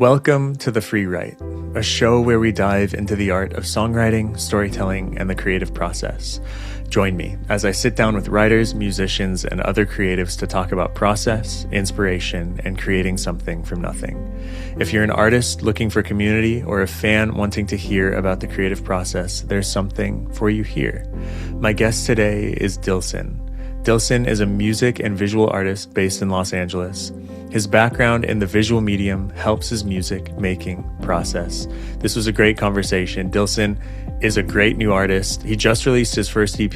Welcome to the Freewrite, a show where we dive into the art of songwriting, storytelling, and the creative process. Join me as I sit down with writers, musicians, and other creatives to talk about process, inspiration, and creating something from nothing. If you're an artist looking for community or a fan wanting to hear about the creative process, there's something for you here. My guest today is Dylson. Dylson is a music and visual artist based in Los Angeles. His background in the visual medium helps his music making process. This was a great conversation. Dylson is a great new artist. He just released his first EP.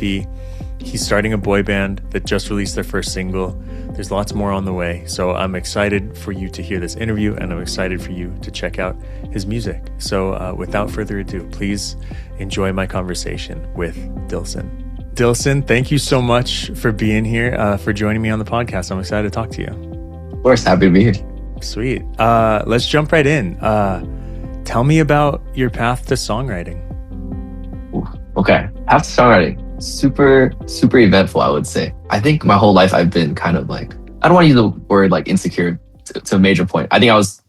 He's starting a boy band that just released their first single. There's lots more on the way. So I'm excited for you to hear this interview, and I'm excited for you to check out his music. So without further ado, please enjoy my conversation with Dylson. Dylson, thank you so much for being here, for joining me on the podcast. I'm excited to talk to you. Of course, happy to be here. Sweet. Let's jump right in. Tell me about your path to songwriting. Ooh, okay, path to songwriting, super eventful, I would say. I think my whole life I've been kind of like, I don't want to use the word like insecure to a major point. I think I was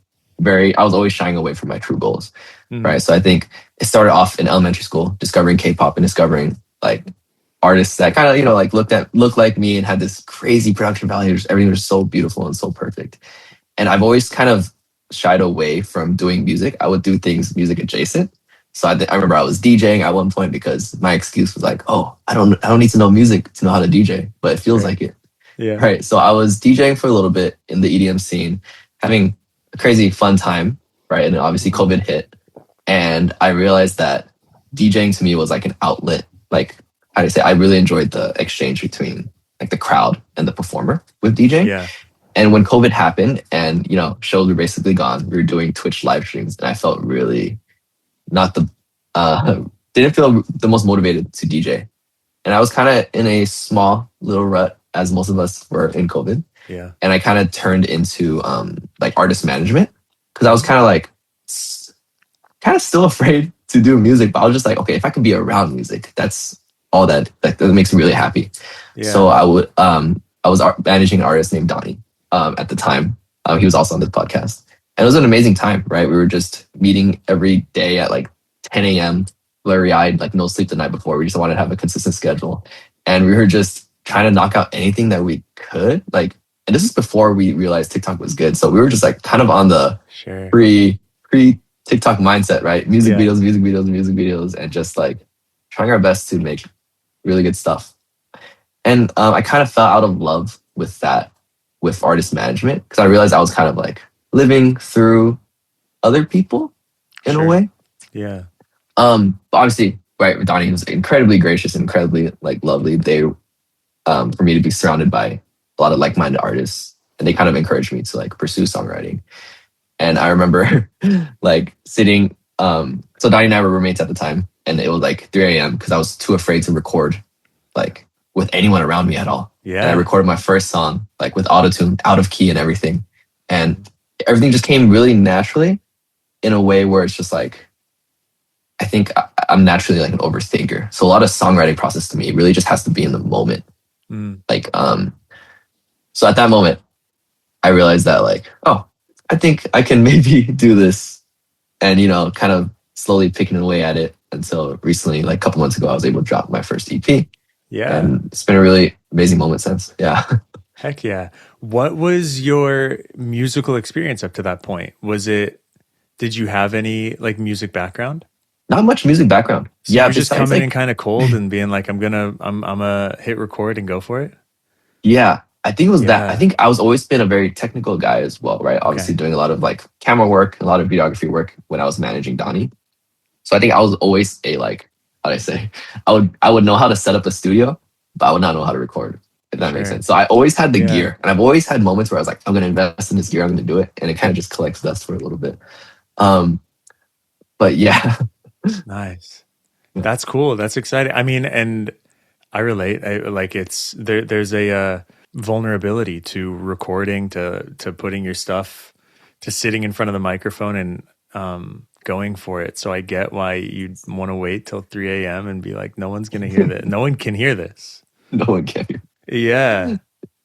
always shying away from my true goals, right? So I think it started off in elementary school, discovering K-pop and discovering like artists that kind of, like looked like me and had this crazy production value. Everything was so beautiful and so perfect. And I've always kind of shied away from doing music. I would do things music adjacent. So I remember I was DJing at one point because my excuse was like, oh, I don't need to know music to know how to DJ, but it feels like it. Yeah. Right. So I was DJing for a little bit in the EDM scene, having a crazy fun time. Right. And then obviously COVID hit. And I realized that DJing to me was like an outlet. Like, how do you say, I really enjoyed the exchange between like the crowd and the performer with DJing. Yeah. And when COVID happened and, shows were basically gone, we were doing Twitch live streams and I felt really didn't feel the most motivated to DJ. And I was kind of in a small little rut as most of us were in COVID. Yeah. And I kind of turned into like artist management because I was kind of still afraid to do music, but I was just like, okay, if I can be around music, that's all that makes me really happy. Yeah. So I was managing an artist named Donnie at the time. He was also on this podcast. And it was an amazing time, right? We were just meeting every day at like 10 a.m., blurry-eyed, like no sleep the night before. We just wanted to have a consistent schedule. And we were just trying to knock out anything that we could. And this is before we realized TikTok was good. So we were just like kind of on the pre-TikTok mindset, right? Music videos, and just like trying our best to make really good stuff. And I kind of fell out of love with that, with artist management, because I realized I was kind of like living through other people in a way. Yeah. But obviously, right, Donnie was incredibly gracious and incredibly like lovely. They, for me to be surrounded by a lot of like-minded artists, and they kind of encouraged me to like pursue songwriting. And I remember like sitting, so Donnie and I were roommates at the time, and it was like 3 a.m. because I was too afraid to record like with anyone around me at all. Yeah. And I recorded my first song like with autotune, out of key and everything. And everything just came really naturally in a way where it's just like, I think I'm naturally like an overthinker. So a lot of songwriting process to me really just has to be in the moment. So at that moment, I realized that like, oh, I think I can maybe do this, and, kind of slowly picking away at it until recently, like a couple months ago, I was able to drop my first EP. Yeah. And it's been a really amazing moment since. Yeah. Heck yeah. What was your musical experience up to that point? Did you have any like music background? Not much music background. So yeah. You're just coming in kind of cold and being like, I'm a hit record and go for it. Yeah. I think it was that. I think I was always been a very technical guy as well, right? Obviously doing a lot of like camera work, a lot of videography work when I was managing Donnie. So I think I was always how do I say? I would know how to set up a studio, but I would not know how to record, if that makes sense. So I always had the gear, and I've always had moments where I was like, I'm going to invest in this gear, I'm going to do it. And it kind of just collects dust for a little bit. But yeah. Nice. That's cool. That's exciting. I mean, and I relate. There's a vulnerability to recording, to putting your stuff, to sitting in front of the microphone and going for it. So I get why you'd want to wait till 3 a.m. and be like, no one's going to hear this. No one can hear this. No one can hear. Yeah.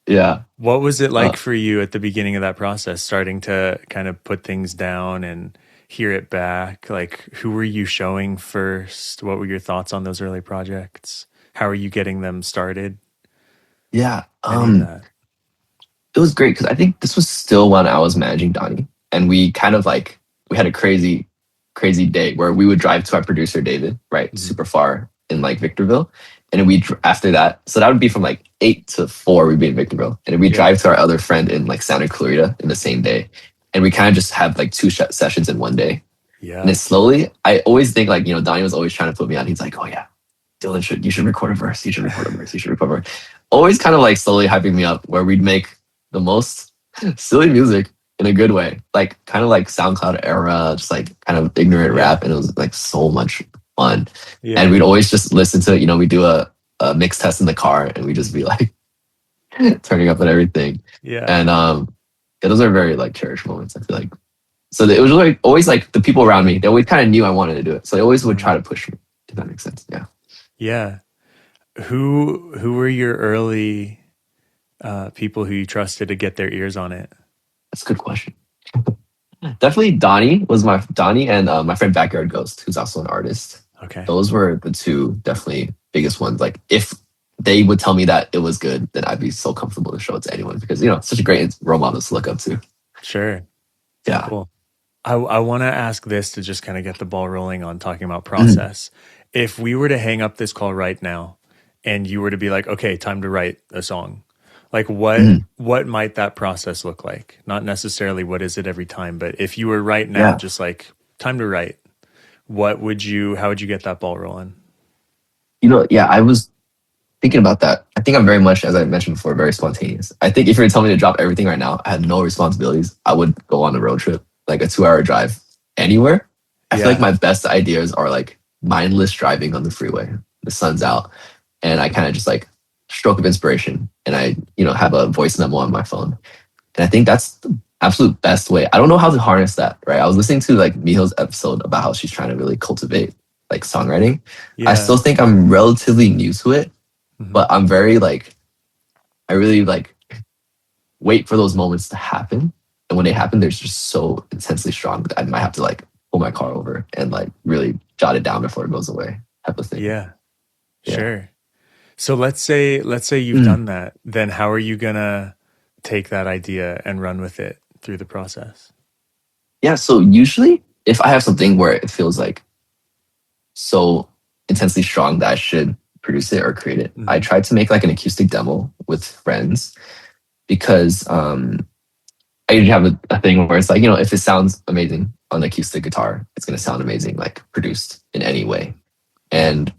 Yeah. What was it like Uh, for you at the beginning of that process, starting to kind of put things down and hear it back? Like, who were you showing first? What were your thoughts on those early projects? How are you getting them started? yeah. Any of that? It was great because I think this was still when I was managing Donnie, and we kind of like we had a crazy day where we would drive to our producer David, right, Mhm. super far in like Victorville, and then we after that, so that would be from like 8 to 4, we'd be in Victorville, and then we Yeah. drive to our other friend in like Santa Clarita in the same day, and we kind of just have like two sessions in one day, and then Yeah. slowly, I always think like Donnie was always trying to put me on. He's like, oh yeah, Dylan should you should record a verse, you should record a verse, you should record a verse. Always kind of like slowly hyping me up where we'd make the most silly music in a good way. Like kind of like SoundCloud era, just like kind of ignorant Yeah. rap. And it was like so much fun. And Yeah. we'd always just listen to, we do a mix test in the car and we just be like turning up and everything. Yeah. And yeah, those are very like cherished moments, I feel like. So it was like always like the people around me, they always kind of knew I wanted to do it. So they always would try Mhm. to push me, if that makes sense. Yeah. Yeah. Who were your early people who you trusted to get their ears on it? That's a good question. Definitely Donnie and my friend Backyard Ghost, who's also an artist. Okay. Those were the two definitely biggest ones. Like if they would tell me that it was good, then I'd be so comfortable to show it to anyone because it's such a great role model to look up to. Sure. Yeah. Cool. I want to ask this to just kind of get the ball rolling on talking about Mhm. process. If we were to hang up this call right now and you were to be like, okay, time to write a song, like Mhm. what might that process look like? Not necessarily what is it every time, but if you were right now, Yeah. just like time to write, how would you get that ball rolling? Yeah, I was thinking about that. I think I'm very much, as I mentioned before, very spontaneous. I think if you were to tell me to drop everything right now, I had no responsibilities. I would go on a road trip, like a 2 hour drive anywhere. I feel like Yeah. my best ideas are like mindless driving on the freeway. The sun's out, and I kind of just like stroke of inspiration, and I have a voice memo on my phone. And I think that's the absolute best way. I don't know how to harness that, right? I was listening to like Miho's episode about how she's trying to really cultivate like songwriting. I Yeah. still think I'm relatively new to it, Hmm. but I'm very like I really like wait for those moments to happen. And when they happen, they're just so intensely strong that I might have to like pull my car over and like really jot it down before it goes away, type of thing. Yeah. Yeah. Sure. So let's say you've Mm. done that, then how are you gonna take that idea and run with it through the process? Yeah. So usually if I have something where it feels like so intensely strong that I should produce it or create it, I Hmm. try to make like an acoustic demo with friends because I usually have a thing where it's like, if it sounds amazing on acoustic guitar, it's going to sound amazing, like produced in any way. And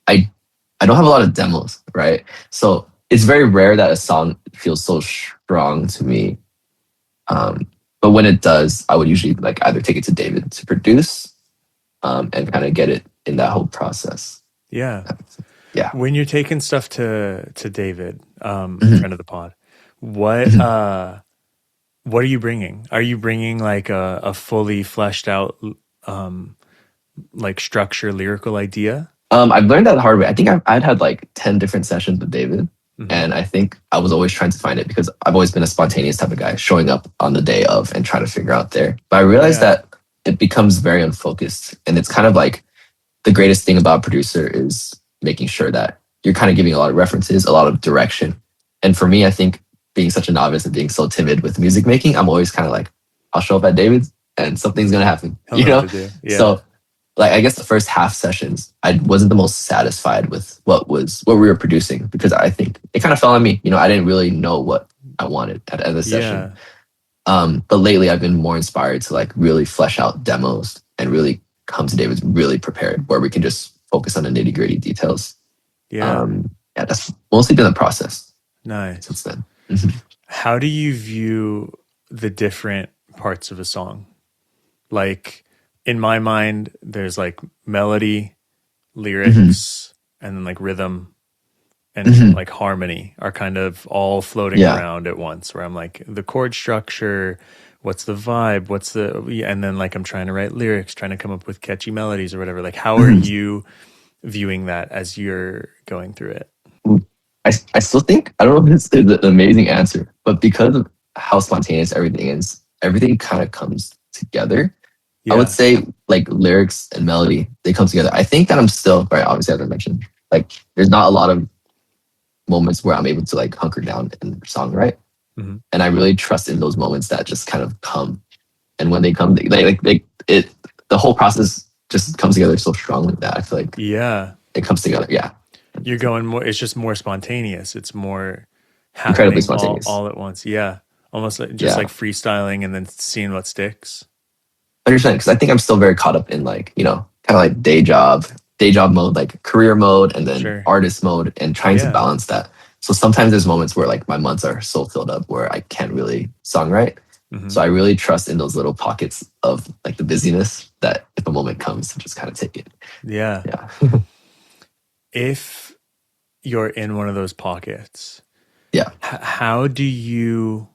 I, I don't have a lot of demos, right? So it's very rare that a song feels so strong to me. Um, but when it does, I would usually like either take it to David to produce, and kind of get it in that whole process. Yeah. Yeah. When you're taking stuff to David, Mhm. friend of the pod, what Mhm. uh what are you bringing? Are you bringing like a fully fleshed out um like structure lyrical idea? I've learned that the hard way. I think I'd had like 10 different sessions with David. Hmm. And I think I was always trying to find it because I've always been a spontaneous type of guy, showing up on the day of and trying to figure out there. But I realized Yeah. that it becomes very unfocused. And it's kind of like the greatest thing about a producer is making sure that you're kind of giving a lot of references, a lot of direction. And for me, I think being such a novice and being so timid with music making, I'm always kind of like, I'll show up at David's and something's going to happen, He'll know what to do. Yeah. So like I guess the first half sessions, I wasn't the most satisfied with what we were producing because I think it kind of fell on me. I didn't really know what I wanted at the end of the session. Yeah. But lately I've been more inspired to like really flesh out demos and really come to David's really prepared where we can just focus on the nitty gritty details. Yeah. Yeah, that's mostly been the process Nice. since then. Mhm. How do you view the different parts of a song? Like in my mind, there's like melody, Mhm. lyrics, and then like rhythm and Mhm. like harmony are kind of all floating Yeah. around at once. Where I'm like the chord structure, what's the vibe, yeah, and then like I'm trying to write lyrics, trying to come up with catchy melodies or whatever. Like how are Mhm. you viewing that as you're going through it? I still think, I don't know if this is an amazing answer, but because of how spontaneous everything is, everything kind of comes together. I would Yeah. say like lyrics and melody, they come together. I think that I'm still, right, obviously, as I mentioned, like there's not a lot of moments where I'm able to like hunker down and songwrite. Hmm. And I really trust in those moments that just kind of come. And when they come, the whole process just comes together so strongly that I feel like Yeah. it comes together. Yeah. You're going more, it's just more spontaneous. It's more Incredibly happening spontaneous. all at once. Yeah. Almost like, just Yeah. like freestyling and then seeing what sticks. 100%. Because I think I'm still very caught up in like, kind of like day job mode, like career mode, and then Sure. artist mode, and trying to Yeah. balance that. So sometimes there's moments where like my months are so filled up where I can't really songwrite. Hmm. So I really trust in those little pockets of like the busyness that if a moment comes, just kind of take it. Yeah. Yeah. If you're in one of those pockets, Yeah. how do you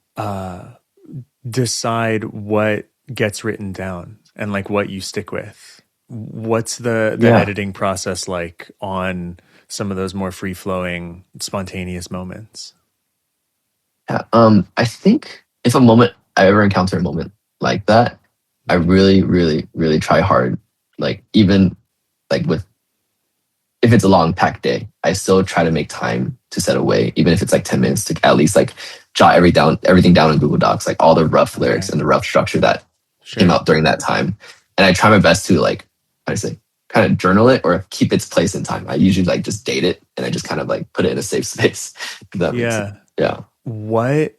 decide what gets written down and like what you stick with? What's the Yeah. editing process like on some of those more free flowing, spontaneous moments? Yeah. I think if I ever encounter a moment like that, I really, really, really try hard. Like even like with if it's a long packed day, I still try to make time to set away, even if it's like 10 minutes to at least like jot everything down in Google Docs, like all the rough lyrics Okay. and the rough structure that came Sure. out during that time. And I try my best to like, how do I say, kind of journal it or keep its place in time. I usually like just date it and I just kind of like put it in a safe space. If that makes sense. Yeah. Yeah. What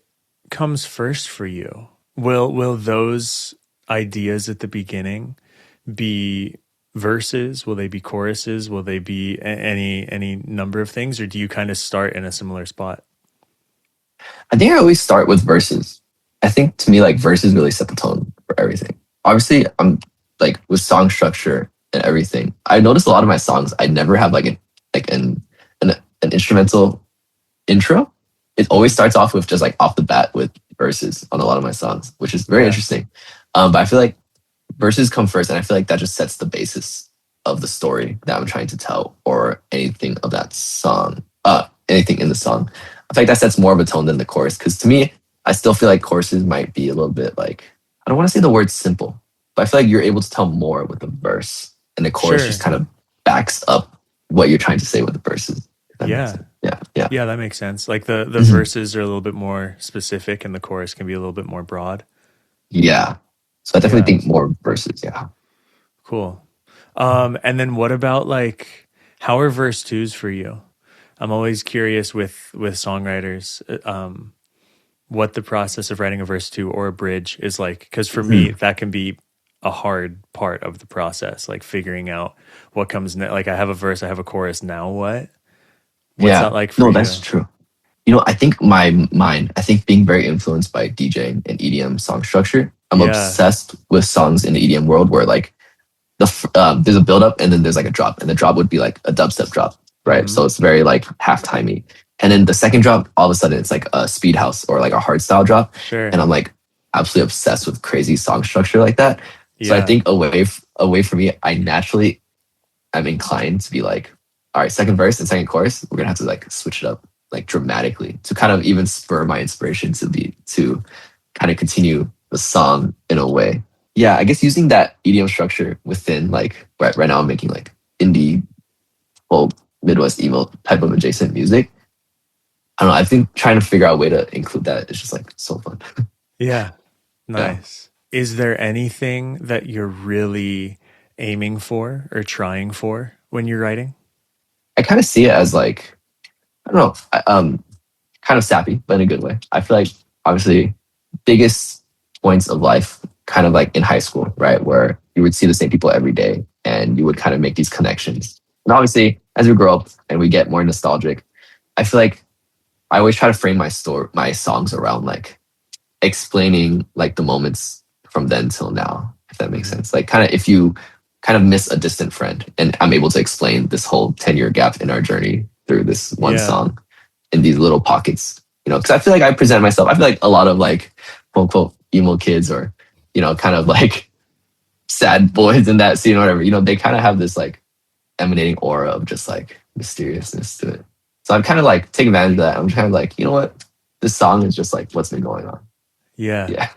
comes first for you? Will those ideas at the beginning be verses? Will they be choruses? Will they be any number of things, or do you kind of start in a similar spot? I think I always start with verses. I think to me, like verses really set the tone for everything. Obviously, I'm like with song structure and everything. I noticed a lot of my songs, I never have like an instrumental intro. It always starts off with just like off the bat with verses on a lot of my songs, which is very Yeah. interesting. But I feel like verses come first, and I feel like that just sets the basis of the story that I'm trying to tell, or anything of that song, anything in the song. I feel like that sets more of a tone than the chorus. Because to me, I still feel like choruses might be a little bit like, I don't want to say the word simple, but I feel like you're able to tell more with the verse, and the chorus Sure. just kind of backs up what you're trying to say with the verses. If that makes Yeah. sense. Yeah. Yeah, that makes sense. Like the Mhm. verses are a little bit more specific and the chorus can be a little bit more broad. Yeah. So I definitely Yeah. think more verses. Yeah. Cool. And then what about like how are verse twos for you? I'm always curious with songwriters, what the process of writing a verse two or a bridge is like. Because for me, that can be a hard part of the process, like figuring out what comes next. Like I have a verse, I have a chorus. Now what? What's Yeah. that like for No, you? that's true. I think I think being very influenced by DJing and EDM song structure, I'm Yeah. obsessed with songs in the EDM world where like there's a build up and then there's like a drop, and the drop would be like a dubstep drop, right? Mhm. So it's very like half timey, and then the second drop, all of a sudden it's like a speed house or like a hard style drop, Sure. and I'm like absolutely obsessed with crazy song structure like that. So I Yeah. think away from me, I naturally am inclined to be like, all right, second verse and second chorus, we're gonna have to like switch it up like dramatically to kind of even spur my inspiration to kind of continue the song in a way. Yeah, I guess using that EDM structure within like right now I'm making like indie folk Midwest emo type of adjacent music. I don't know. I think trying to figure out a way to include that is just like so fun. Yeah. Nice. Is there anything that you're really aiming for or trying for when you're writing? I kind of see it as like, I don't know, kind of sappy, but in a good way. I feel like obviously biggest points of life kind of like in high school, right? Where you would see the same people every day and you would kind of make these connections. And obviously as we grow up and we get more nostalgic, I feel like I always try to frame my songs around like explaining like the moments from then till now, if that makes sense. Like kind of if you kind of miss a distant friend and I'm able to explain this whole 10-year gap in our journey through this one song in these little pockets, because I feel like I present myself, I feel like a lot of like quote unquote emo kids or, kind of like sad boys in that scene or whatever, they kind of have this like emanating aura of just like mysteriousness to it. So I'm kind of like taking advantage of that. I'm kind of like, you know what? This song is just like what's been going on. Yeah. Yeah.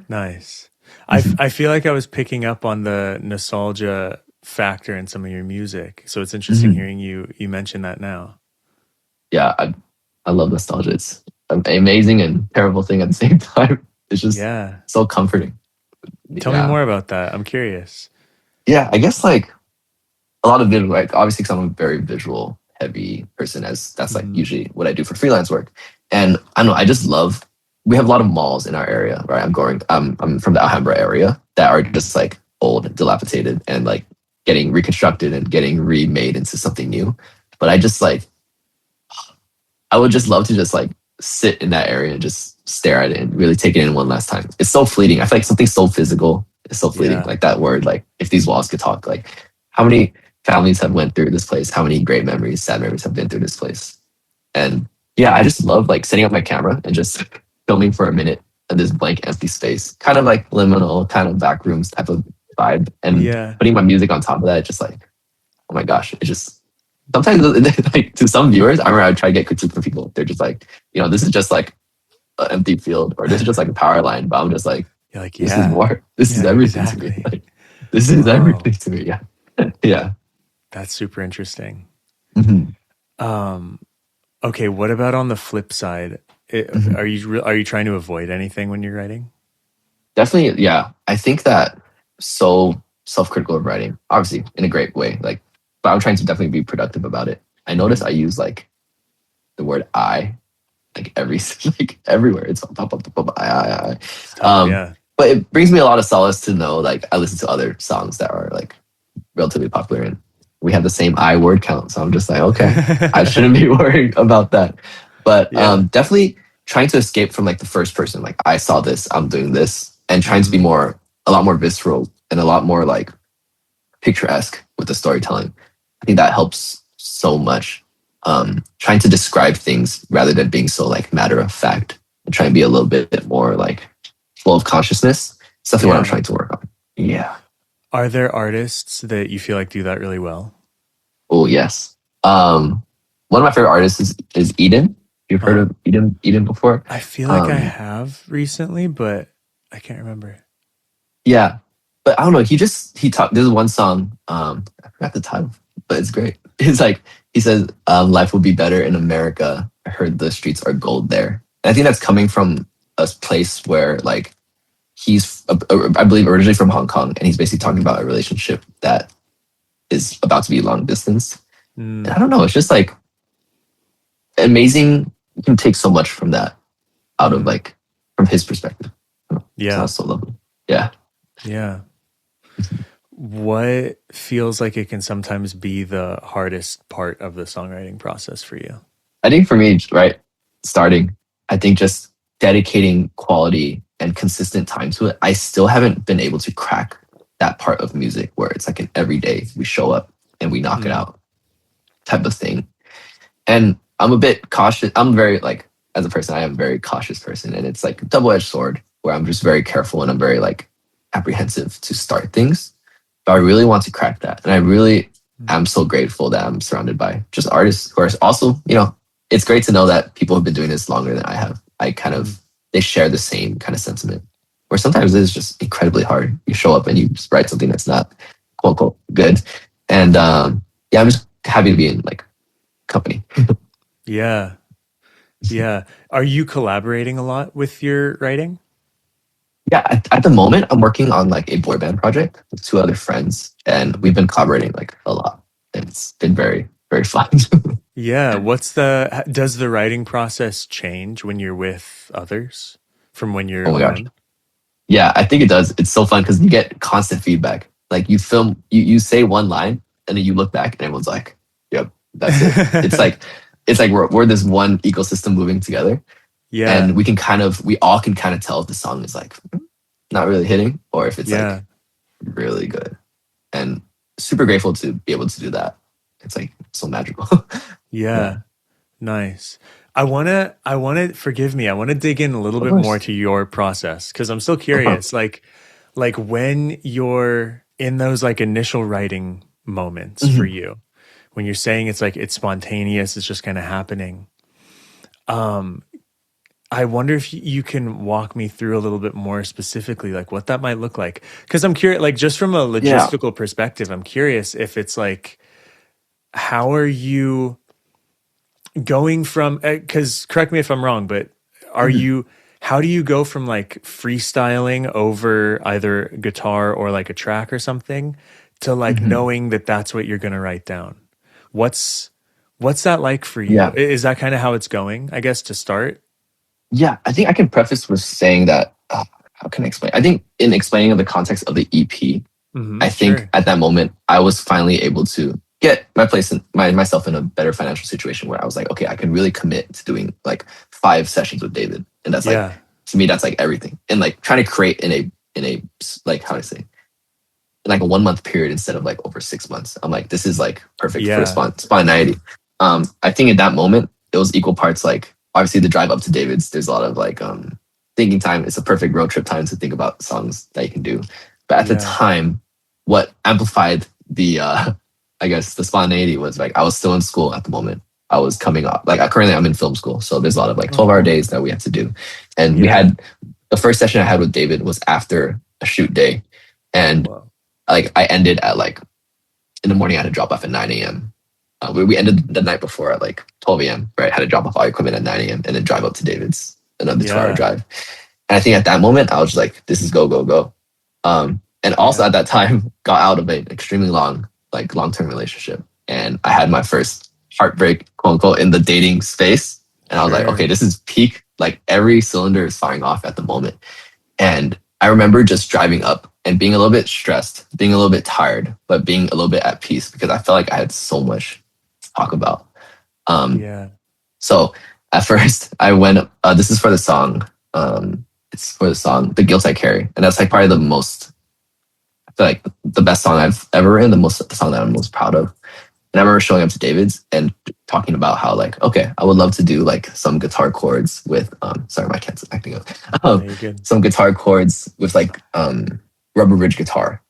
Nice. I feel like I was picking up on the nostalgia factor in some of your music. So it's interesting Mhm. hearing you mention that now. Yeah, I love nostalgia. It's an amazing and terrible thing at the same time. It's just Yeah. so comforting. Tell me Yeah. more about that. I'm curious. Yeah, I guess like a lot of visual, like obviously because I'm a very visual heavy person, as that's like Mhm. usually what I do for freelance work. And I don't know, I just love, we have a lot of malls in our area, right? I'm from the Alhambra area that are just like old, dilapidated, and like getting reconstructed and getting remade into something new. But I just like, I would just love to just like sit in that area and just stare at it and really take it in one last time. It's so fleeting. I feel like something so physical is so fleeting. Yeah. Like that word, like if these walls could talk, like how many families have went through this place? How many great memories, sad memories have been through this place? And yeah, I just love like setting up my camera and just filming for a minute in this blank empty space, kind of like liminal, kind of back rooms type of vibe, and Yeah. putting my music on top of that, just like, oh my gosh, it just sometimes like to some viewers, I remember I would try to get critique from people. They're just like, you know, this is just like an empty field, or this is just like a power line. But I'm just like, You're like, this is yeah. more. This is Yeah, everything to me. exactly. Like, this is Whoa. everything to me. Yeah, yeah. That's super interesting. Mhm, Um, okay, what about on the flip side? mhm. Are you trying to avoid anything when you're writing? Definitely, yeah. I think that so self-critical of writing, obviously in a great way. Like, but I'm trying to definitely be productive about it. I notice Hmm. I use like the word I like like everywhere. It's pop, pop, pop, pop, I. It's tough, yeah. But it brings me a lot of solace to know like I listen to other songs that are like relatively popular and we have the same I word count. So I'm just like, okay, I shouldn't be worrying about that. But Yeah. definitely trying to escape from like the first person, like I saw this, I'm doing this, and trying to be Hmm. more, a lot more visceral and a lot more like picturesque with the storytelling. I think that helps so much. Trying to describe things rather than being so like matter of fact and trying to be a little bit more like full of consciousness. It's definitely what I'm Yeah. trying to work on. Yeah. Are there artists that you feel like do that really well? Oh yes. One of my favorite artists is Eden. You've heard Uh-huh. of Eden before? I feel like I Um, have recently, but I can't remember. yeah, but I don't know. He talked. There's one song. I forgot the title, but it's great. It's like he says, "Life will be better in America. I heard the streets are gold there." And I think that's coming from a place where like he's, I believe, originally from Hong Kong, and he's basically talking about a relationship that is about to be long distance. And I Mm, don't know. It's just like amazing. You can take so much from that out of hmm. like from his perspective. Yeah. Sounds so lovely. Yeah. Yeah. What feels like it can sometimes be the hardest part of the songwriting process for you? I think for me, right, starting, I think just dedicating quality and consistent time to it. I still haven't been able to crack that part of music where it's like an everyday we show up and we knock it Mm, out type of thing. And I'm a bit cautious. I'm very like as a person, I am a very cautious person, and it's like a double-edged sword where I'm just very careful and I'm very like apprehensive to start things. But I really want to crack that, and I really mm. am so grateful that I'm surrounded by just artists who are also, you know, it's great to know that people have been doing this longer than I have. I kind Mm. of they share the same kind of sentiment. Where sometimes it is just incredibly hard. You show up and you just write something that's not quote unquote good, and yeah, I'm just happy to be in like company. Yeah. Yeah. Are you collaborating a lot with your writing? Yeah, at the moment, I'm working on like a boy band project with two other friends, and we've been collaborating like a lot. It's been very, very fun. Yeah. Does the writing process change when you're with others from when you're Oh my gosh. alone? Yeah, I think it does. It's so fun because you get constant feedback. Like you film, you say one line, and then you look back, and everyone's like, "Yep, that's it." It's like we're this one ecosystem moving together, Yeah. and we all can kind of tell if the song is like not really hitting or if it's Yeah. like really good. And super grateful to be able to do that. It's like so magical. Yeah, Yeah. Nice. Forgive me. I want to dig in a little of bit more course. to your process because I'm still No problem. curious. Like when you're in those like initial writing moments for Mhm. you, when you're saying it's like it's spontaneous, it's just kind of happening. I wonder if you can walk me through a little bit more specifically, like what that might look like. Because I'm curious, like just from a Yeah. logistical perspective, I'm curious if it's like, how are you going from, because correct me if I'm wrong, but are Mhm. you, how do you go from like freestyling over either guitar or like a track or something to like Mhm. knowing that that's what you're going to write down? What's, what's that like for you? Yeah. Is that kind of how it's going, I guess, to start? Yeah. I think I can preface with saying that. How can I explain? I think in explaining the context of the EP, I think Sure. at that moment I was finally able to get myself in a better financial situation where I was like, okay, I can really commit to doing like 5 sessions with David, and that's like Yeah. to me that's like everything, and like trying to create in a like how to say in like a 1 month period instead of like over 6 months. I'm like, this is like perfect for Yeah. spontaneity. I think in that moment it was equal parts like obviously the drive up to David's. There's a lot of like thinking time. It's a perfect road trip time to think about songs that you can do. But at the Yeah. time, what amplified the I guess the spontaneity was like I was still in school at the moment. I was coming up like currently I'm in film school, so there's a lot of like Oh, 12-hour cool. days that we had to do, and we Yeah. had the first session I had with David was after a shoot day, and Wow. like I ended at like in the morning. I had to drop off at 9 a.m. We ended the night before at like 12 a.m. Right, I had to drop off all equipment at 9 a.m. and then drive up to David's, another 2 hour Yeah. drive. And I think at that moment I was just like, this is go go go. And also Yeah. at that time got out of an extremely long term relationship, and I had my first heartbreak, quote unquote, in the dating space. And I was like, okay, Sure. this is peak. Like every cylinder is firing off at the moment. And I remember just driving up and being a little bit stressed, being a little bit tired, but being a little bit at peace because I felt like I had so much to talk about. Um, Yeah. so at first I went, this is for the song. It's for the song, The Guilt I Carry. And that's like probably the most, I feel like the best song I've ever written, the song that I'm most proud of. And I remember showing up to David's and talking about how like, okay, I would love to do like some guitar chords with sorry, my cat's acting up. No, Um, you're good. some guitar chords with like rubber bridge guitar.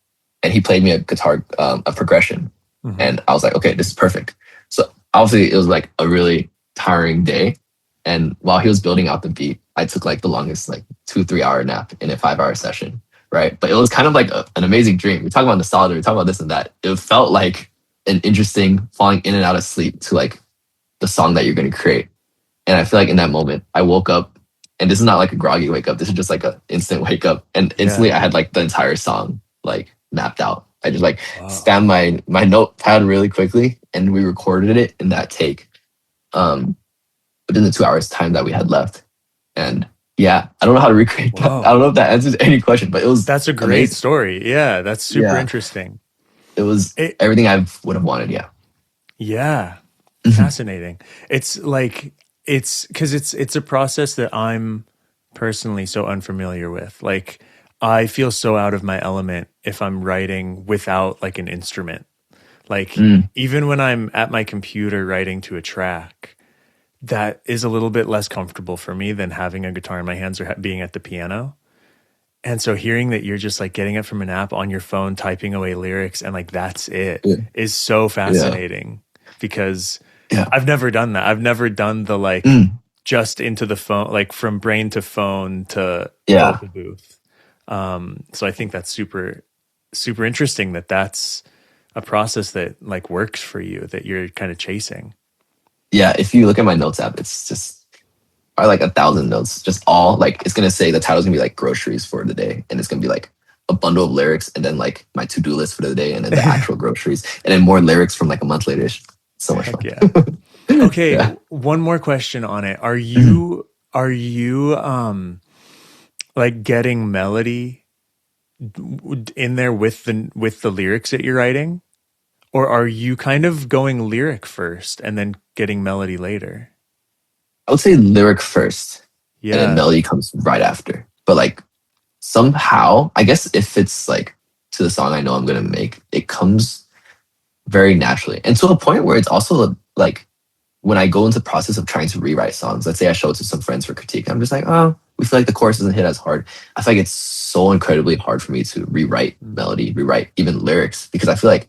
And he played me a guitar, a progression. Hmm. And I was like, okay, this is perfect. So obviously it was like a really tiring day. And while he was building out the beat, I took like the longest like 2-3 hour nap in a 5 hour session. Right. But it was kind of like an amazing dream. We talk about nostalgia, we talk about this and that. It felt like an interesting falling in and out of sleep to like the song that you're going to create. And I feel like in that moment, I woke up, and this is not like a groggy wake up. This is just like an instant wake up. And Yeah. instantly I had like the entire song like mapped out. I just like Wow. spammed my notepad really quickly, and we recorded it in that take. Um, within the 2 hours time that we had left. And yeah, I don't know how to recreate that. I don't Whoa. know if that answers any question, but it was That's a great amazing. story. Yeah. That's super Yeah, interesting. it was It, everything I would have wanted. Yeah. yeah. Mhm. Fascinating. It's like, it's because it's a process that I'm personally so unfamiliar with. Like, I feel so out of my element if I'm writing without like an instrument. Like, Mm, even when I'm at my computer writing to a track, that is a little bit less comfortable for me than having a guitar in my hands or being at the piano. And so hearing that you're just like getting it from an app on your phone, typing away lyrics, and like that's it yeah. is so Yeah. fascinating because Yeah. I've never done that. I've never done the like Mm, just into the phone, like from brain to phone to yeah. vocal booth. So I think that's super, super interesting that that's a process that like works for you, that you're kind of chasing. Yeah. If you look at my notes app, it's just probably like 1,000 notes. Just all like it's gonna say the title's gonna be like groceries for the day, and it's gonna be like a bundle of lyrics, and then like my to-do list for the day, and then the actual groceries, and then more lyrics from like a month later. It's so much Heck fun. yeah. Okay, Yeah. one more question on it. Mhm. Are you like getting melody in there with the lyrics that you're writing? Or are you kind of going lyric first and then getting melody later? I would say lyric first, and then Yeah. melody comes right after. But like somehow, I guess if it's like to the song I know I'm gonna make, it comes very naturally, and to a point where it's also like when I go into the process of trying to rewrite songs. Let's say I show it to some friends for critique. I'm just like, oh, we feel like the chorus doesn't hit as hard. I feel like it's so incredibly hard for me to rewrite Mm. melody, rewrite even lyrics, because I feel like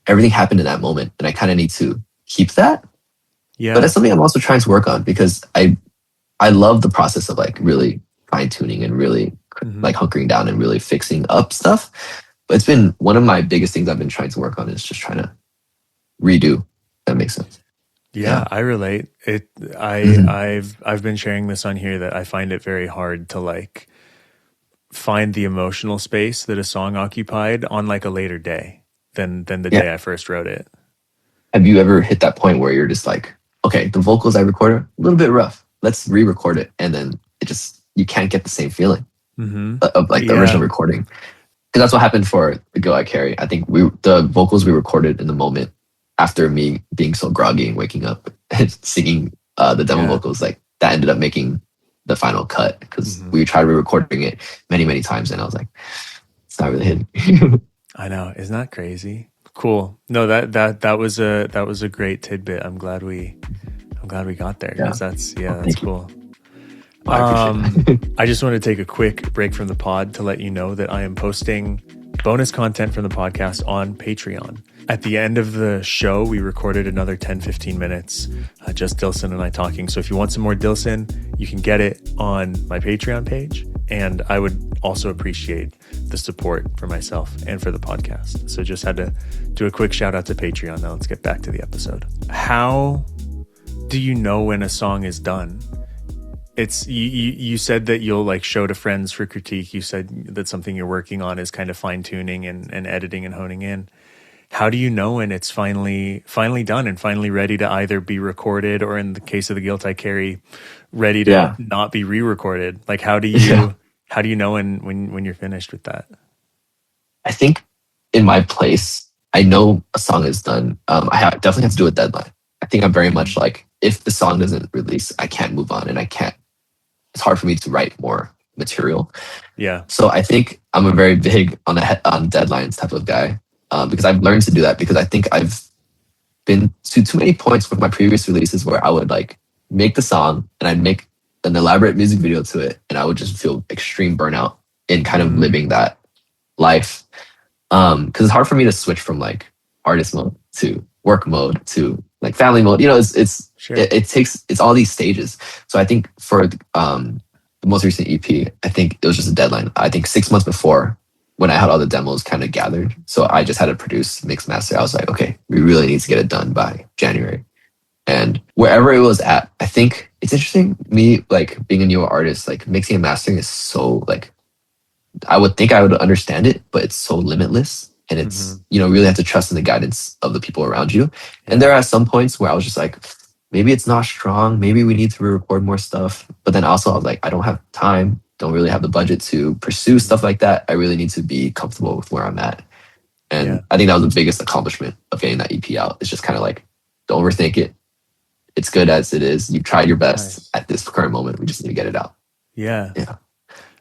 everything happened in that moment, and I kind of need to keep that. But Yeah. that's something I'm also trying to work on because I love the process of like really fine tuning and really Mhm. like hunkering down and really fixing up stuff. But it's been one of my biggest things I've been trying to work on is just trying to redo. If that makes sense. Yeah, I relate. Mhm. I've been sharing this on here that I find it very hard to like find the emotional space that a song occupied on like a later day than the Yeah. day I first wrote it. Have you ever hit that point where you're just like, okay, the vocals I recorded a little bit rough. Let's re-record it, and then it just you can't get the same feeling Mm-hmm. of like the original recording. Because that's what happened for the Go I Carry. I think the vocals we recorded in the moment after me being so groggy and waking up and singing the demo vocals, like that ended up making the final cut because we tried re-recording it many times, and I was like, it's not really hitting. I know, isn't that crazy? Cool. No, that was a great tidbit. I'm glad we got there because that's cool. I appreciate it. I just want to take a quick break from the pod to let you know that I am posting bonus content from the podcast on Patreon. At the end of the show, we recorded another 10-15 minutes, just Dylson and I talking. So if you want some more Dylson, you can get it on my Patreon page. And I would also appreciate the support for myself and for the podcast. So just had to do a quick shout out to Patreon. Now let's get back to the episode. How do you know when a song is done? It's you said that you'll like show to friends for critique. You said that something you're working on is kind of fine tuning and editing and honing in. How do you know when it's finally done and finally ready to either be recorded, or in the case of the Guilt I Carry, ready to not be re-recorded? Like how do you know when you're finished with that? I think in my place, I know a song is done. Definitely have to do a deadline. I think I'm very much like, if the song doesn't release, I can't move on, and it's hard for me to write more material. Yeah. So I think I'm a very big on deadlines type of guy, because I've learned to do that, because I think I've been to too many points with my previous releases where I would like make the song and I'd make an elaborate music video to it, and I would just feel extreme burnout in kind of living that life. Because it's hard for me to switch from like artist mode to work mode to like family mode. You know, it's all these stages. So I think for the most recent EP, I think it was just a deadline. I think 6 months before, when I had all the demos kind of gathered, so I just had to produce, mix, master. I was like, okay, we really need to get it done by January. And wherever it was at, I think it's interesting. Me like being a newer artist, like mixing and mastering is so like, I would think I would understand it, but it's so limitless. And it's, really have to trust in the guidance of the people around you. And there are some points where I was just like, maybe it's not strong. Maybe we need to record more stuff. But then also I was like, I don't have time, don't really have the budget to pursue stuff like that. I really need to be comfortable with where I'm at. And I think that was the biggest accomplishment of getting that EP out. It's just kind of like, don't overthink it. It's good as it is. You've tried your best at this current moment. We just need to get it out. Yeah.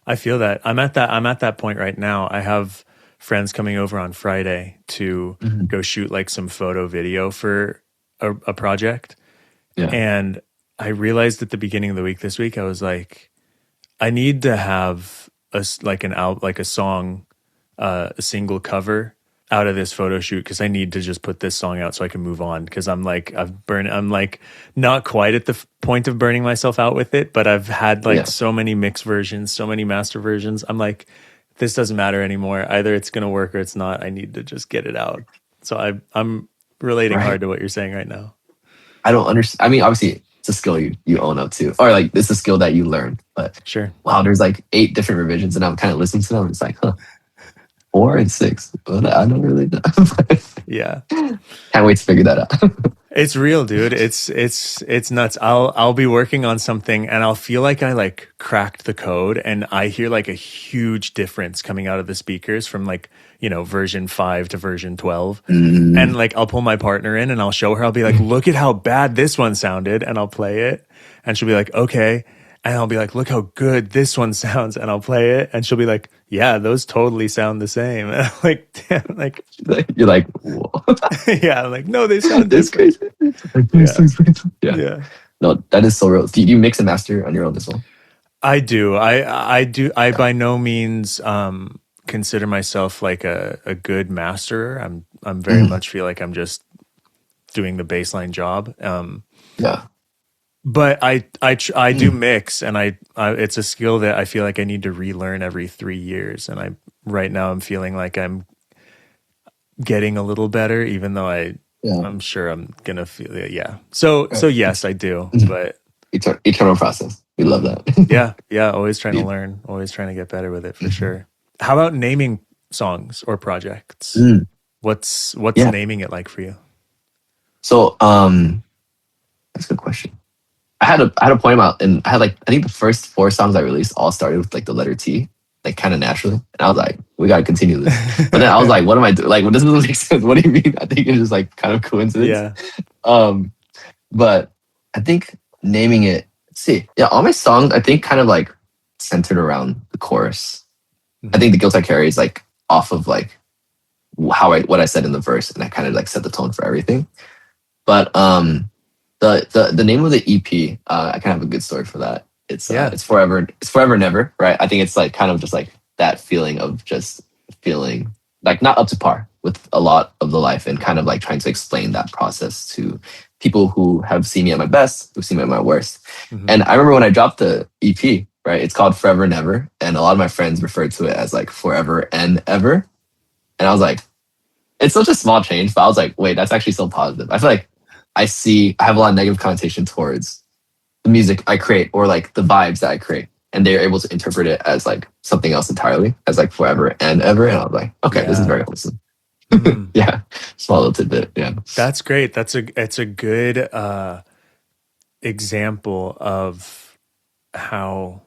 I feel that. I'm at that point right now. I have friends coming over on Friday to go shoot like some photo video for a project. Yeah. And I realized at the beginning of the week this week, I was like, I need to have a song, a single cover out of this photo shoot, because I need to just put this song out so I can move on, because I'm like not quite at the point of burning myself out with it, but I've had like so many mix versions, so many master versions. I'm like, this doesn't matter anymore. Either it's gonna work or it's not. I need to just get it out. So I'm relating hard to what you're saying right now. I don't understand. I mean, obviously it's a skill you own up to, or like this is a skill that you learned, but wow, there's like 8 different revisions, and I'm kind of listening to them and it's like, 4 and 6. But I don't really know. Yeah. Can't wait to figure that out. It's real, dude. It's nuts. I'll be working on something and I'll feel like I like cracked the code, and I hear like a huge difference coming out of the speakers from like, version 5 to version 12. And like I'll pull my partner in and I'll show her, I'll be like, look at how bad this one sounded, and I'll play it. And she'll be like, okay. And I'll be like, look how good this one sounds, and I'll play it. And she'll be like, yeah, those totally sound the same. And I'm like, damn, like you're like, whoa. Yeah, I'm like, no, they sound different. Yeah. No, that is so real. Do you mix and master on your own as well? I do. I do. I by no means consider myself like a good masterer. I'm very much feel like I'm just doing the baseline job. Yeah. But I do mix, and I it's a skill that I feel like I need to relearn every 3 years. And right now I'm feeling like I'm getting a little better, even though Yeah. I'm sure I'm gonna feel it. Yeah. So yes, I do. But Eternal process. We love that. yeah, always trying to Yeah. learn, always trying to get better with it for sure. How about naming songs or projects? Mm. What's Yeah. naming it like for you? So that's a good question. I had a point out, and I had like, I think the first 4 songs I released all started with like the letter T, like kind of naturally. And I was like, we gotta continue this. But then I was like, what am I doing? Like, well, this doesn't make sense. What do you mean? I think it's just like kind of coincidence. Yeah. But I think naming it, let's see. Yeah, all my songs I think kind of like centered around the chorus. I think the guilt I carry is like off of like what I said in the verse, and I kind of like set the tone for everything. But the name of the EP, I kind of have a good story for that. It's forever never, right? I think it's like kind of just like that feeling of just feeling like not up to par with a lot of the life, and kind of like trying to explain that process to people who have seen me at my best, who've seen me at my worst. And I remember when I dropped the EP, right? It's called Forever Never, and a lot of my friends referred to it as like Forever and Ever. And I was like, it's such a small change, but I was like, wait, that's actually so positive. I feel like I have a lot of negative connotation towards the music I create, or like the vibes that I create. And they're able to interpret it as like something else entirely, as like forever and ever. And I was like, okay, this is very wholesome. Yeah. Small little tidbit. Yeah. That's great. It's a good example of how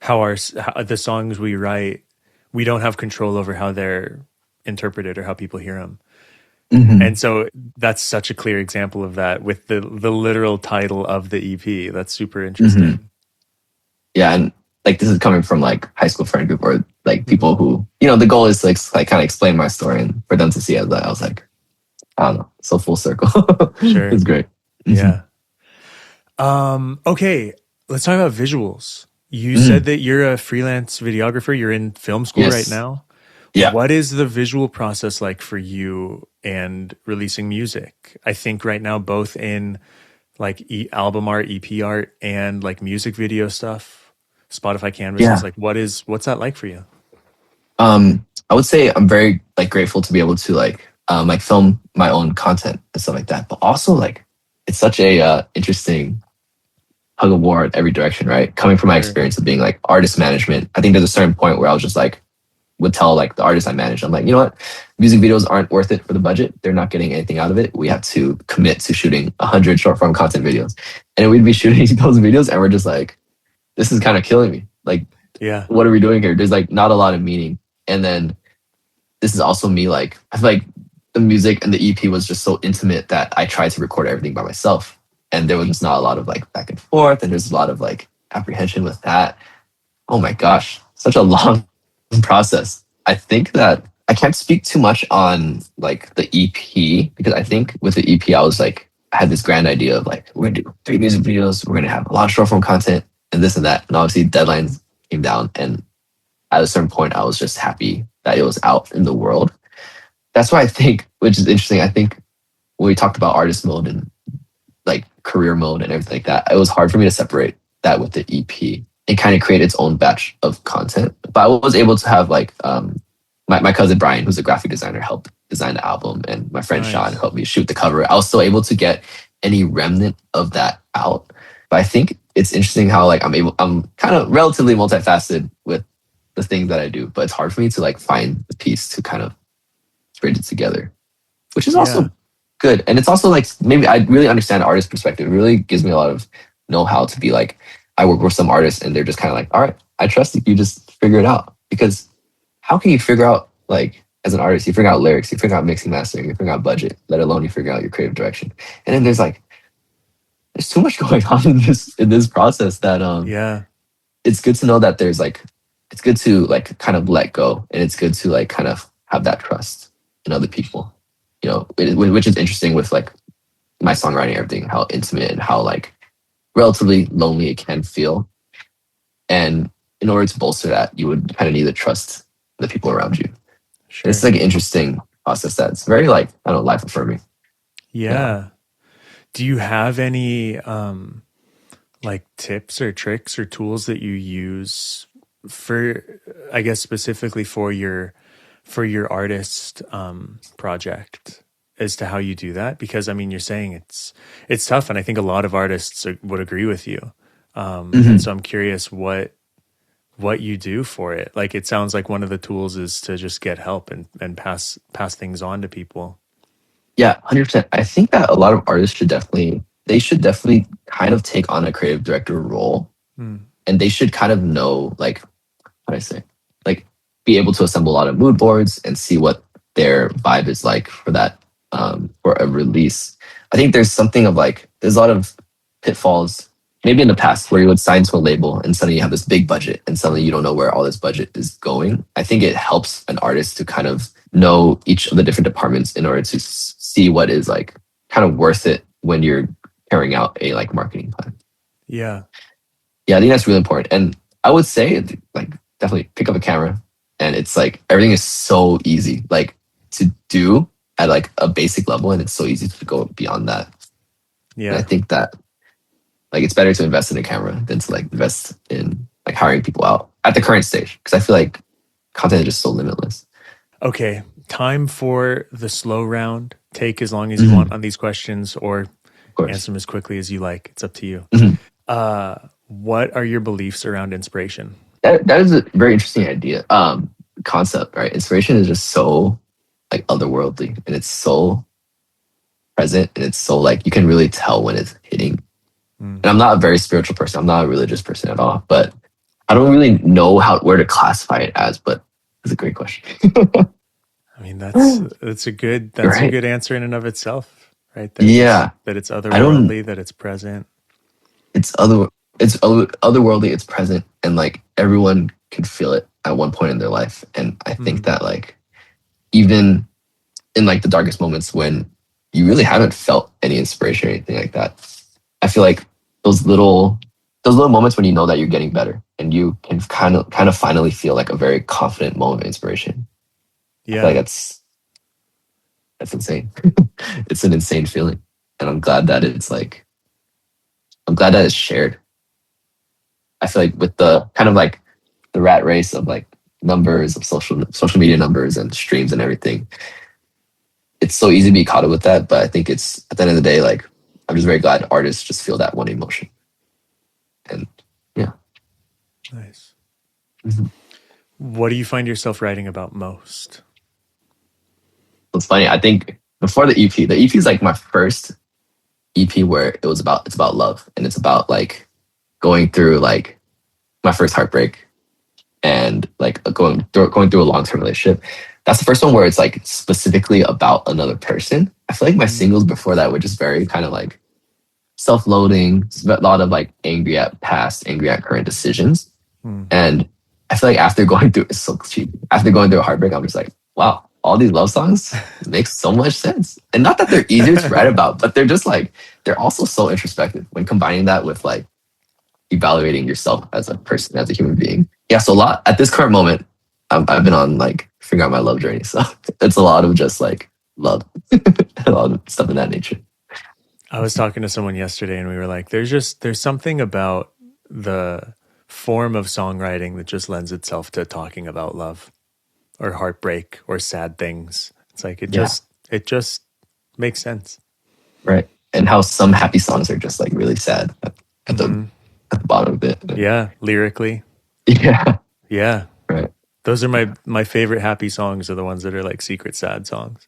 the songs we write, we don't have control over how they're interpreted or how people hear them. And so that's such a clear example of that with the literal title of the EP. That's super interesting. Yeah, and like this is coming from like high school friend group, or like people who, you know, the goal is to like kind of explain my story, and for them to see it, I was like, I don't know, so full circle. Sure. It's great. Yeah. Okay, let's talk about visuals. You said that you're a freelance videographer. You're in film school right now. Yeah. What is the visual process like for you and releasing music? I think right now, both in like album art, EP art, and like music video stuff, Spotify canvases, like what's that like for you? I would say I'm very like grateful to be able to like film my own content and stuff like that. But also like it's such a interesting hug of war in every direction, right? Coming from my experience of being like artist management, I think there's a certain point where I was just like, would tell like the artists I manage, I'm like, you know what? Music videos aren't worth it for the budget. They're not getting anything out of it. We have to commit to shooting 100 short form content videos. And we'd be shooting those videos and we're just like, this is kind of killing me. Like, what are we doing here? There's like not a lot of meaning. And then this is also me, like, I feel like the music and the EP was just so intimate that I tried to record everything by myself. And there was just not a lot of like back and forth. And there's a lot of like apprehension with that. Oh my gosh, such a long process. I think that I can't speak too much on like the EP, because I think with the EP, I had this grand idea of like, we're gonna do 3 music videos, we're gonna have a lot of short form content and this and that. And obviously deadlines came down. And at a certain point, I was just happy that it was out in the world. That's why I think, which is interesting, I think when we talked about artist mode and like career mode and everything like that, it was hard for me to separate that with the EP. It kind of created its own batch of content. But I was able to have like my cousin Brian, who's a graphic designer, help design the album, and my friend Sean helped me shoot the cover. I was still able to get any remnant of that out. But I think it's interesting how like I'm kind of relatively multifaceted with the things that I do, but it's hard for me to like find the piece to kind of bridge it together, which is also good. And it's also like, maybe I really understand the artist perspective. It really gives me a lot of know-how to be like, I work with some artists and they're just kind of like, all right, I trust you. You just figure it out. Because how can you figure out, like, as an artist, you figure out lyrics, you figure out mixing, mastering, you figure out budget, let alone you figure out your creative direction. And then there's too much going on in this process that it's good to know that there's like, it's good to like kind of let go, and it's good to like kind of have that trust in other people, you know, which is interesting with like my songwriting and everything, how intimate and how like relatively lonely it can feel. And in order to bolster that, you would kind of need the trust the people around you. And it's Sure. like an interesting process that's very like, I don't know, life affirming. Yeah. Yeah. Do you have any like tips or tricks or tools that you use for, I guess specifically for your artist project as to how you do that? Because I mean, you're saying it's tough, and I think a lot of artists would agree with you. And Mhm. so I'm curious what you do for it. Like it sounds like one of the tools is to just get help and pass things on to people. Yeah, 100%. I think that a lot of artists should definitely kind of take on a creative director role, Mm, and they should kind of know, like, how do I say, like, be able to assemble a lot of mood boards and see what their vibe is like for that, for a release. I think there's a lot of pitfalls maybe in the past where you would sign to a label and suddenly you have this big budget and suddenly you don't know where all this budget is going. I think it helps an artist to kind of know each of the different departments in order to see what is like kind of worth it when you're carrying out a like marketing plan. yeah. Yeah, I think that's really important. And I would say like definitely pick up a camera, and it's like everything is so easy like to do at like a basic level, and it's so easy to go beyond that. And I Yeah. think that like it's better to invest in a camera than to like invest in like hiring people out at the current stage, because I feel like content is just so limitless. Okay. Time for the slow round. Take as long as you Mhm. want on these questions or Of course. answer them as quickly as you like. It's up to you. Mhm. What are your beliefs around inspiration? That is a very interesting idea. Concept, right? Inspiration is just so like otherworldly, and it's so present, and it's so like you can really tell when it's hitting. Mm. And I'm not a very spiritual person. I'm not a religious person at all, but I don't really know how where to classify it as, but it's a great question. I mean, that's a Right? good answer in and of itself, right? Yeah. That it's I don't otherworldly, that it's present. it's otherworldly, it's present, and like everyone can feel it at one point in their life. And I think Mm. that like even in like the darkest moments when you really haven't felt any inspiration or anything like that, I feel like those little those little moments when you know that you're getting better and you can kind of finally feel like a very confident moment of inspiration. I feel like Yeah. that's insane. It's an insane feeling. And I'm glad that it's shared. I feel like with the kind of like the rat race of like numbers of social media numbers and streams and everything, it's so easy to be caught up with that. But I think it's at the end of the day, like I'm just very glad artists just feel that one emotion. And yeah. Nice. Mhm. What do you find yourself writing about most? It's funny. I think before the EP is like my first EP where it's about love, and it's about like going through like my first heartbreak, and like going through a long term relationship. That's the first one where it's like specifically about another person. I feel like my Mm. singles before that were just very kind of like self loading, a lot of like angry at past, angry at current decisions. Mm. And I feel like after going through it's so cheap. After going through a heartbreak, I'm just like, wow, all these love songs make so much sense. And not that they're easier to write about, but they're just like they're also so introspective when combining that with like evaluating yourself as a person, as a human being. Yeah, so a lot at this current moment, I've been on like figuring out my love journey. So it's a lot of just like love, a lot of stuff in that nature. I was talking to someone yesterday and we were like, there's something about the form of songwriting that just lends itself to talking about love or heartbreak or sad things. It's like Yeah, it just makes sense. right. And how some happy songs are just like really sad at the Hmm. at the bottom of it. Yeah, lyrically. Yeah, Yeah. right. Those are my favorite happy songs are the ones that are like secret sad songs.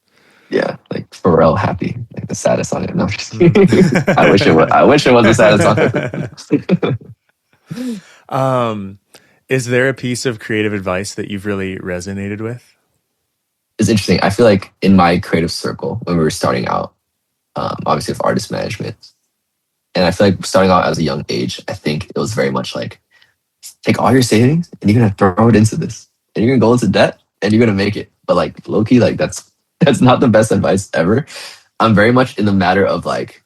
Yeah, like Pharrell "Happy," like the saddest song. No, I'm just kidding. Mm. I wish it was the saddest song. um, is there a piece of creative advice that you've really resonated with? It's interesting. I feel like in my creative circle when we were starting out, obviously with artist management, and I feel like starting out as a young age, I think it was very much like take all your savings and you're gonna throw it into this, and you're gonna go into debt and you're gonna make it. But like low key, like that's not the best advice ever. I'm very much in the matter of like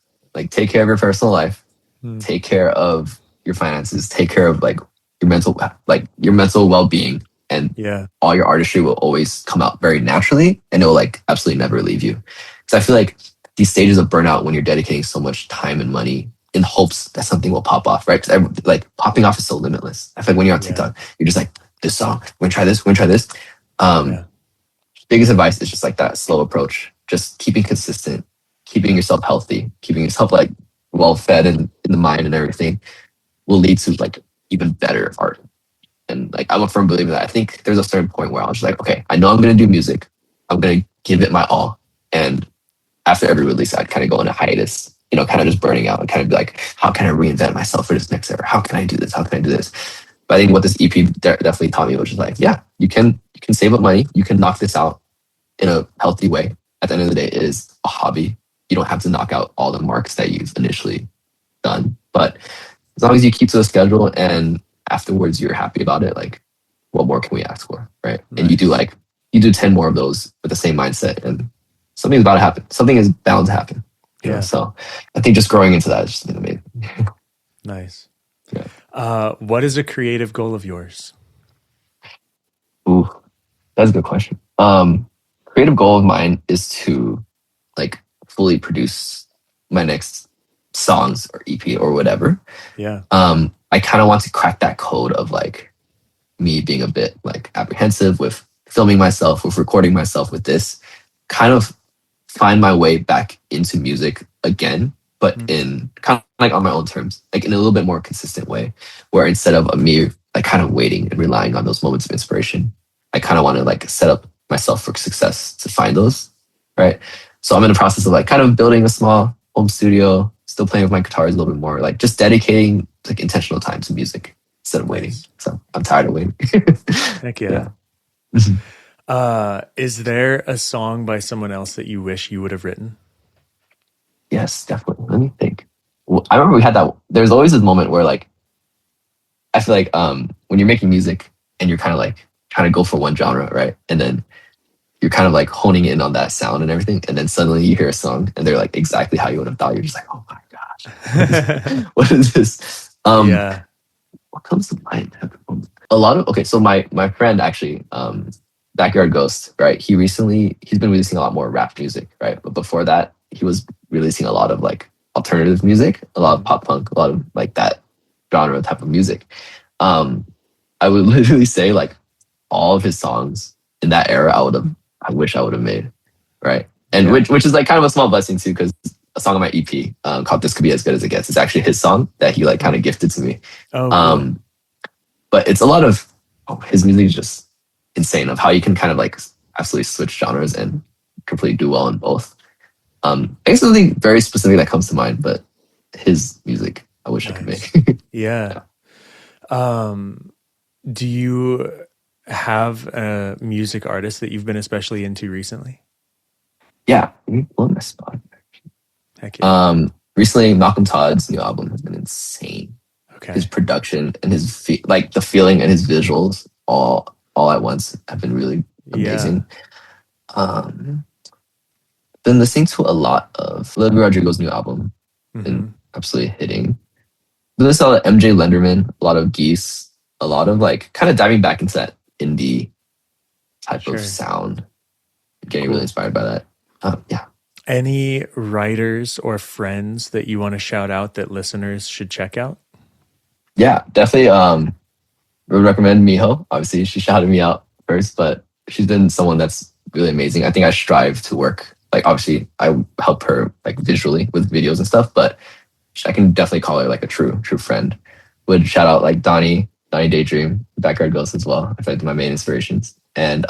take care of your personal life, Hmm. take care of your finances, take care of like your mental well being, and Yeah. all your artistry will always come out very naturally, and it will like absolutely never leave you. Because I feel like these stages of burnout when you're dedicating so much time and money in hopes that something will pop off, right? Because like popping off is so limitless. I feel like when you're on Yeah. TikTok, you're just like, this song, we're gonna try this, we're gonna try this. Yeah. Biggest advice is just like that slow approach, just keeping consistent, keeping yourself healthy, keeping yourself like well fed in the mind and everything will lead to like even better art. And like I'm a firm believer that I think there's a certain point where I was just like, okay, I know I'm gonna do music. I'm gonna give it my all. And after every release, I'd kind of go into hiatus, you know, kind of just burning out and kind of be like, how can I reinvent myself for this next era? How can I do this? How can I do this? But I think what this EP definitely taught me was just like, yeah, you can save up money. You can knock this out in a healthy way. At the end of the day, it is a hobby. You don't have to knock out all the marks that you've initially done. But as long as you keep to the schedule and afterwards you're happy about it, like what more can we ask for, right? Nice. And you do 10 more of those with the same mindset and something's about to happen. Something is bound to happen. You know? So I think just growing into that has just been amazing. Nice. Yeah. What is a creative goal of yours? Ooh, that's a good question. Creative goal of mine is to like fully produce my next songs or EP or whatever. Yeah. I kind of want to crack that code of like me being a bit like apprehensive with filming myself, with recording myself with this, kind of find my way back into music again, but in kind of like on my own terms, like in a little bit more consistent way, where instead of me like kind of waiting and relying on those moments of inspiration, I kind of want to like set up myself for success to find those, right? So I'm in the process of like kind of building a small home studio, still playing with my guitars a little bit more, like just dedicating like intentional time to music instead of waiting. So I'm tired of waiting. Heck yeah. Is there a song by someone else that you wish you would have written? Yes, definitely. Let me think. Well, I remember we had that. There's always this moment where like, I feel like when you're making music and you're kind of like trying to go for one genre, right? And then you're kind of like honing in on that sound and everything. And then suddenly you hear a song and they're like exactly how you would have thought. You're just like, oh my gosh, what is this? What comes to mind? A lot of, okay, so my friend actually, Backyard Ghost, right? He's been releasing a lot more rap music, right? But before that, he was releasing a lot of like alternative music, a lot of pop punk, a lot of like that genre type of music. I would literally say like all of his songs in that era, I wish I would have made, right? And which is like kind of a small blessing too, because a song on my EP called "This Could Be As Good As It Gets" is actually his song that he like kind of gifted to me. Cool. But it's a lot of his music is just insane of how you can kind of like absolutely switch genres and completely do well in both. I guess something very specific that comes to mind, but his music I wish I could make. Yeah. Do you have a music artist that you've been especially into recently? Yeah. On the spot. Heck yeah. Recently, Malcolm Todd's new album has been insane. Okay. His production and his like the feeling and his visuals all at once have been really amazing. Been listening to a lot of Olivia Rodrigo's new album and absolutely hitting. Been listening to a lot of MJ Lenderman, a lot of Geese, a lot of like kind of diving back into that indie type of sound. Getting really inspired by that. Yeah. Any writers or friends that you want to shout out that listeners should check out? Yeah, definitely. Would recommend Miho. Obviously, she shouted me out first, but she's been someone that's really amazing. I think I strive to work. Like, obviously, I help her like visually with videos and stuff, but I can definitely call her like a true friend. Would shout out like Donnie Daydream, Backyard Ghost as well. I feel like my main inspirations, and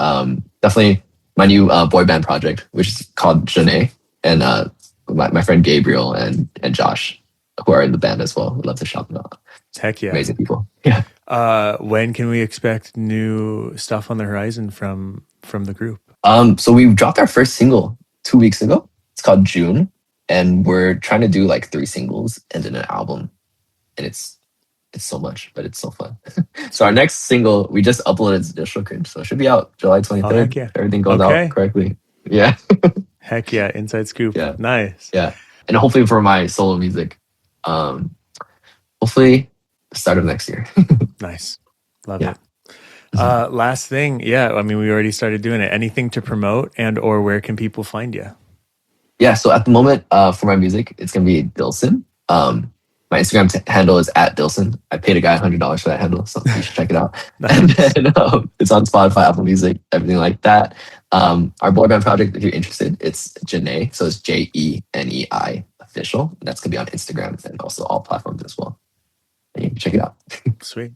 definitely my new boy band project, which is called Janae, and my friend Gabriel and Josh, who are in the band as well. Would love to shout them out. Heck yeah. Amazing people. Yeah. When can we expect new stuff on the horizon from the group? So we dropped our first single 2 weeks ago. It's called June, and we're trying to do like 3 singles and then an album. And it's so much, but it's so fun. So our next single, we just uploaded to DistroKid, so it should be out July 23rd. Heck yeah. Everything goes out correctly. Yeah. Heck yeah. Inside scoop. Yeah. Nice. Yeah. And hopefully for my solo music, hopefully start of next year. Nice. Love it. Last thing, yeah. I mean, we already started doing it. Anything to promote, and or where can people find you? Yeah, so at the moment, for my music, it's gonna be Dylson. My Instagram handle is at Dylson. I paid a guy $100 for that handle, so you should check it out. And Nice. then it's on Spotify, Apple Music, everything like that. Our boy band project, if you're interested, it's Jenei, so it's JENEI official. That's gonna be on Instagram and also all platforms as well. And you can check it out. Sweet.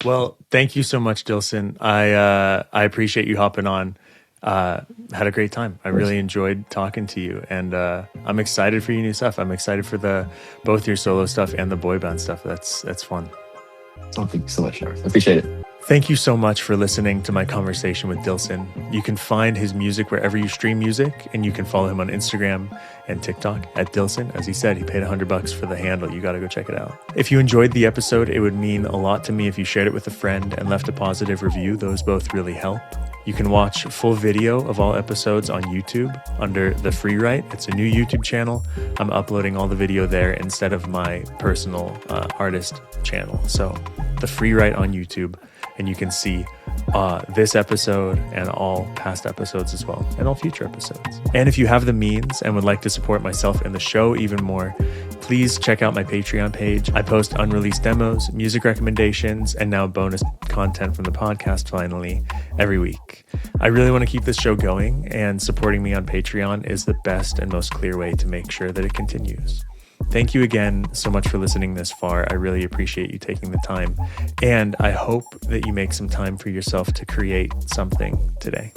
Well, thank you so much, Dilson. I appreciate you hopping on. Had a great time. I really enjoyed talking to you, and I'm excited for your new stuff. I'm excited for both your solo stuff and the boy band stuff. That's fun. Oh, thank you so much, Jarvis. I appreciate it. Thank you so much for listening to my conversation with Dilson. You can find his music wherever you stream music, and you can follow him on Instagram and TikTok at Dilson. As he said, he paid $100 for the handle. You got to go check it out. If you enjoyed the episode, it would mean a lot to me if you shared it with a friend and left a positive review. Those both really help. You can watch full video of all episodes on YouTube under the Freewrite. It's a new YouTube channel. I'm uploading all the video there instead of my personal artist channel. So the Freewrite on YouTube, and you can see this episode and all past episodes as well, and all future episodes. And if you have the means and would like to support myself and the show even more, please check out my Patreon page. I post unreleased demos, music recommendations, and now bonus content from the podcast finally every week. I really want to keep this show going, and supporting me on Patreon is the best and most clear way to make sure that it continues. Thank you again so much for listening this far. I really appreciate you taking the time, and I hope that you make some time for yourself to create something today.